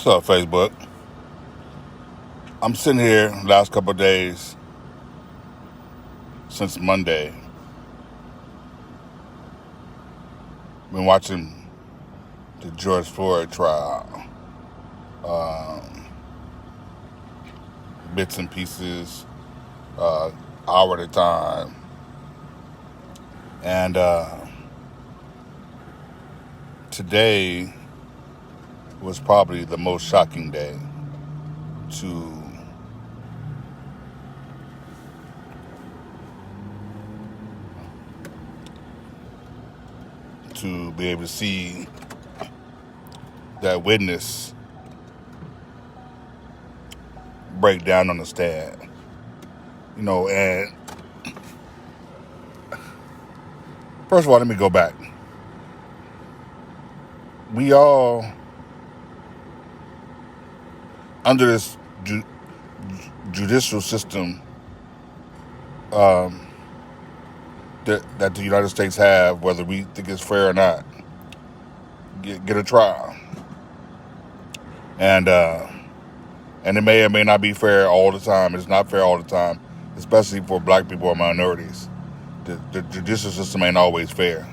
What's up, Facebook? I'm sitting here last couple of days since Monday. Been watching the George Floyd trial, um, bits and pieces, hour at a time, and today was probably the most shocking day to be able to see that witness break down on the stand. And first of all, let me go back. We all, under this judicial system that the United States have, whether we think it's fair or not, get a trial. And it may or may not be fair all the time. It's not fair all the time, especially for black people or minorities. The judicial system ain't always fair.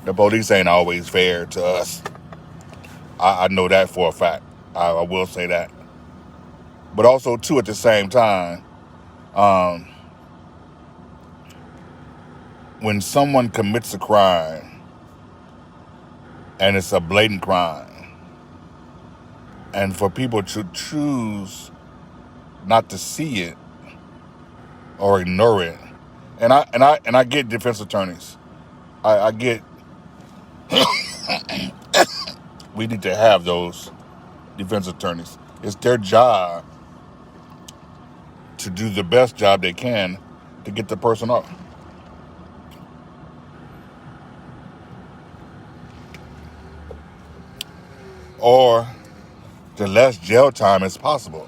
The police ain't always fair to us. I know that for a fact. I will say that. But also, too, at the same time, when someone commits a crime and it's a blatant crime, and for people to choose not to see it or ignore it, and I get defense attorneys. I get we need to have those defense attorneys. It's their job to do the best job they can to get the person off. Or the less jail time as possible.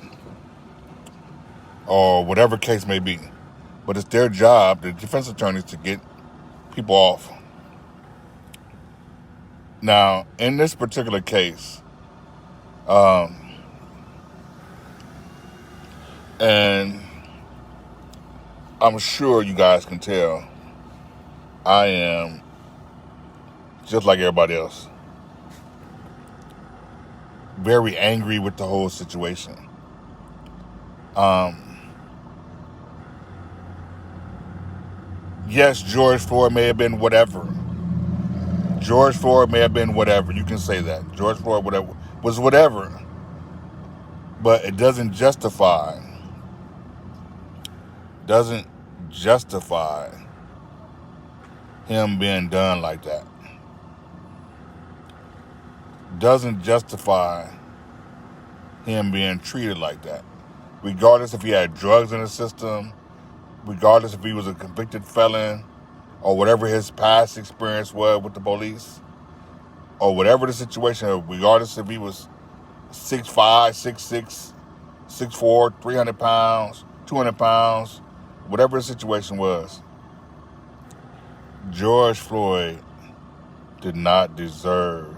Or whatever case may be. But it's their job, the defense attorneys, to get people off. Now, in this particular case, and I'm sure you guys can tell, I am just like everybody else, very angry with the whole situation. Yes, George Floyd may have been whatever. George Floyd may have been whatever. You can say that. George Floyd was whatever. But it doesn't justify him being done like that. Doesn't justify him being treated like that. Regardless if he had drugs in the system, regardless if he was a convicted felon, or whatever his past experience was with the police, or whatever the situation, regardless if he was 6'5", 6'6", 6'4", 300 pounds, 200 pounds, whatever the situation was, George Floyd did not deserve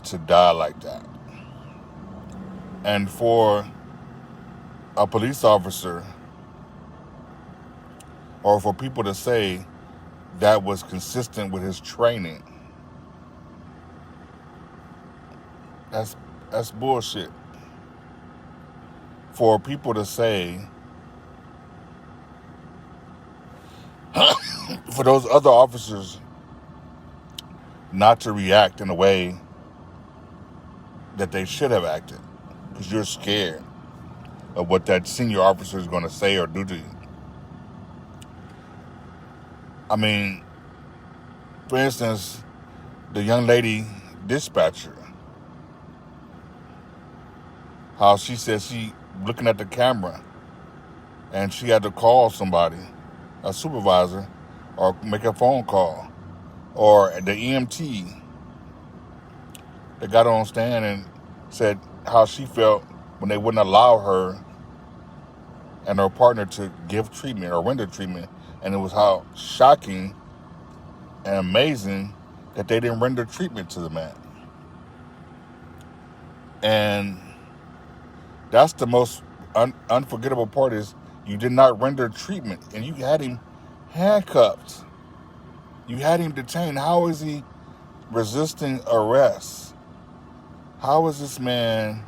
to die like that. And for a police officer, or for people to say that was consistent with his training, that's bullshit. For people to say, for those other officers not to react in a way that they should have acted, because you're scared of what that senior officer is going to say or do to you. I mean, for instance, the young lady dispatcher, how she said she looking at the camera and she had to call somebody, a supervisor, or make a phone call, or the EMT that got on stand and said how she felt when they wouldn't allow her and her partner to give treatment or render treatment, and it was how shocking and amazing that they didn't render treatment to the man. And that's the most unforgettable part is you did not render treatment, and you had him handcuffed. You had him detained. How is he resisting arrest? How is this man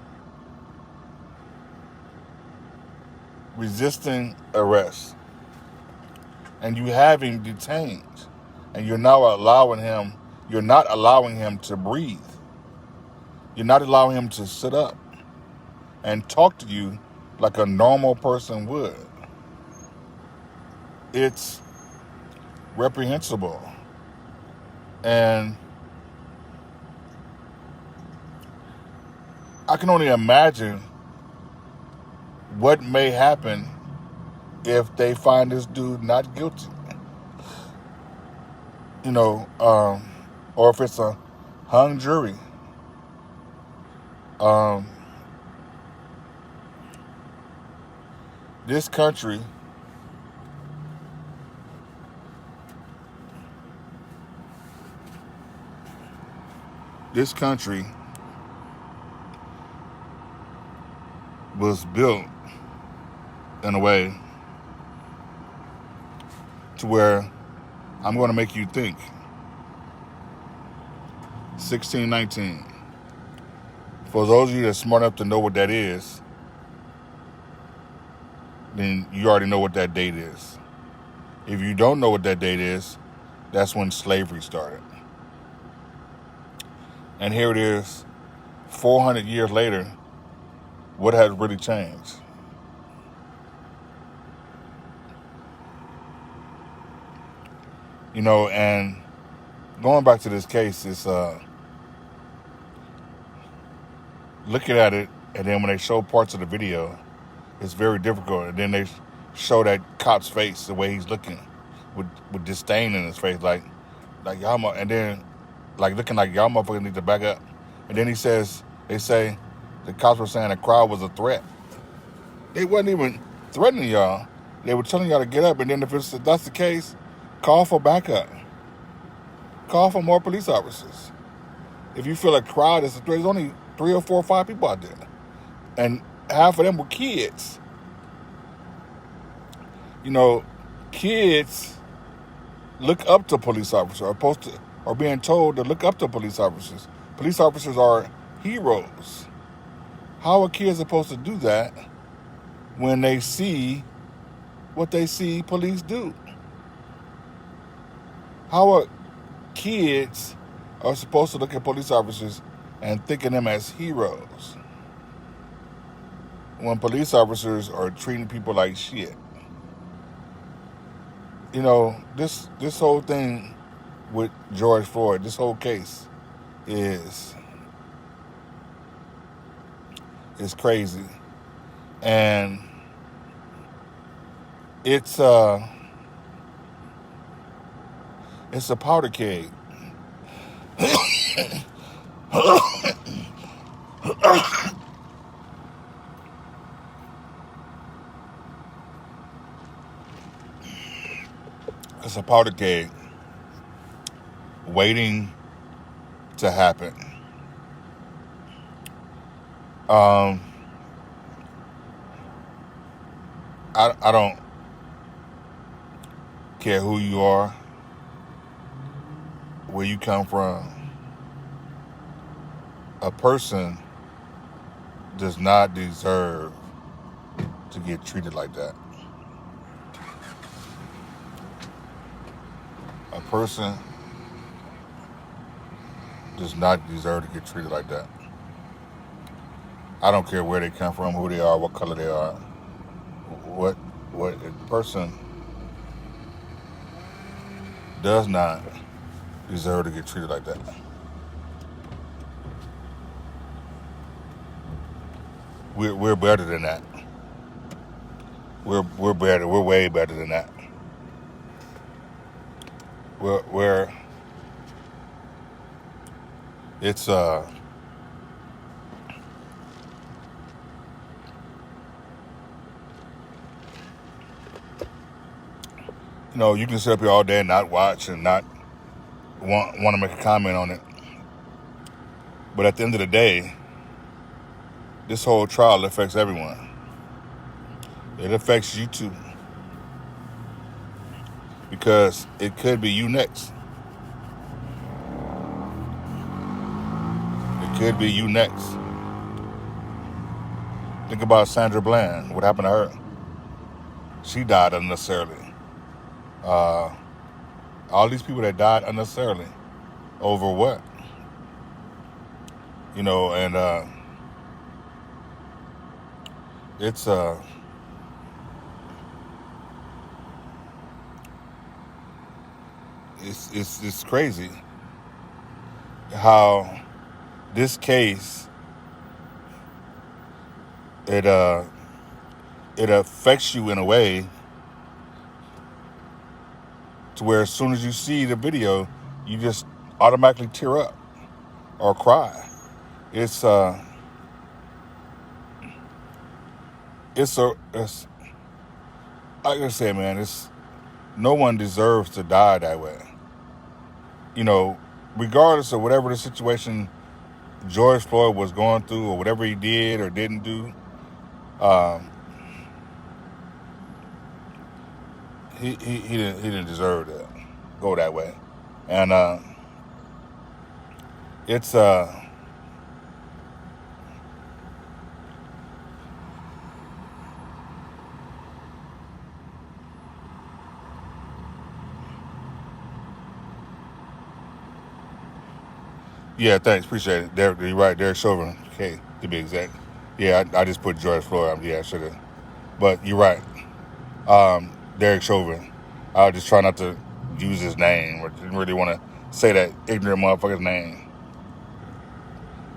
resisting arrest? And you have him detained, and you're not allowing him to breathe. You're not allowing him to sit up and talk to you like a normal person would. It's reprehensible. And I can only imagine what may happen if they find this dude not guilty. Or if it's a hung jury. This country was built in a way to where I'm going to make you think. 1619. For those of you that's smart enough to know what that is, then you already know what that date is. If you don't know what that date is, that's when slavery started. And here it is, 400 years later, what has really changed? And going back to this case, it's looking at it, and then when they show parts of the video, it's very difficult. And then they show that cop's face, the way he's looking, with disdain in his face, like y'all, and then looking like y'all motherfuckers need to back up. And then they say, the cops were saying the crowd was a threat. They wasn't even threatening y'all. They were telling y'all to get up. And then if that's the case, call for backup. Call for more police officers. If you feel a crowd is a threat, there's only 3 or 4 or 5 people out there. And half of them were kids. Kids look up to police officers, are being told to look up to police officers. Police officers are heroes. How are kids supposed to do that when they see what they see police do? How are kids supposed to look at police officers and think of them as heroes when police officers are treating people like shit? This whole thing with George Floyd, this whole case is crazy. And it's a powder keg. It's a powder keg waiting to happen. I don't care who you are, where you come from. A person does not deserve to get treated like that. A person does not deserve to get treated like that. I don't care where they come from, who they are, what color they are. What a person does not deserve to get treated like that. We're better than that. We're better. We're way better than that. We're it's you can sit up here all day and not watch and not want to make a comment on it. But at the end of the day, this whole trial affects everyone. It affects you too. Because it could be you next. It could be you next. Think about Sandra Bland. What happened to her? She died unnecessarily. All these people that died unnecessarily. Over what? You know, and it's crazy how this case it affects you in a way to where as soon as you see the video, you just automatically tear up or cry. It's like I said, man, no one deserves to die that way. You know, regardless of whatever the situation George Floyd was going through or whatever he did or didn't do, he didn't deserve to go that way. And it's yeah, thanks, appreciate it. Derek, you're right, Derek Chauvin, okay, to be exact. Yeah, I just put George Floyd. Yeah, I should have. But you're right. Derek Chauvin. I was just trying not to use his name or didn't really want to say that ignorant motherfucker's name.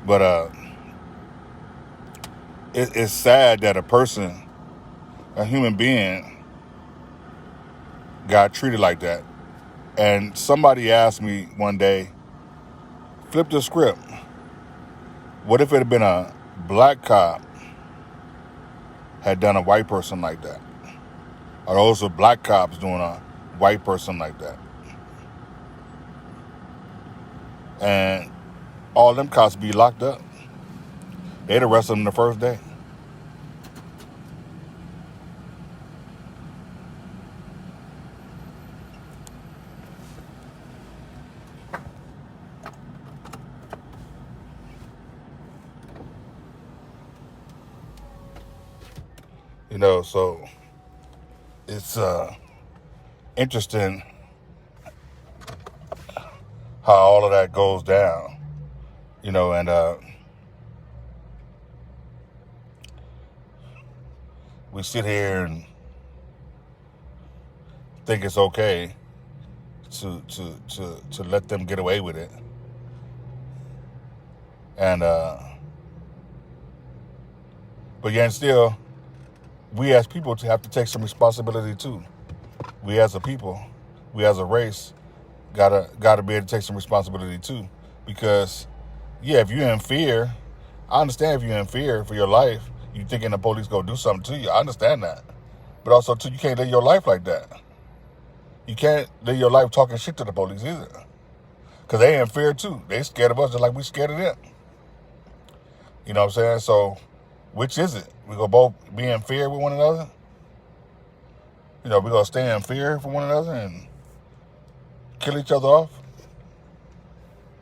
But it's sad that a human being, got treated like that. And somebody asked me one day, flip the script. What if it had been a black cop had done a white person like that? Or those are black cops doing a white person like that? And all them cops be locked up. They'd arrest them the first day. You know, so it's interesting how all of that goes down. You know, and we sit here and think it's okay to let them get away with it. And but yet still, we as people have to take some responsibility too. We as a people, we as a race, gotta be able to take some responsibility too. Because yeah, if you're in fear, I understand if you're in fear for your life, you thinking the police gonna do something to you. I understand that. But also too, you can't live your life like that. You can't live your life talking shit to the police either. Because they in fear too. They scared of us just like we scared of them. You know what I'm saying? So, which is it? We gonna both be in fear with one another? You know, we gonna stay in fear for one another and kill each other off?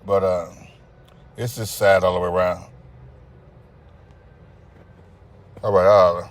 But it's just sad all the way around. All right,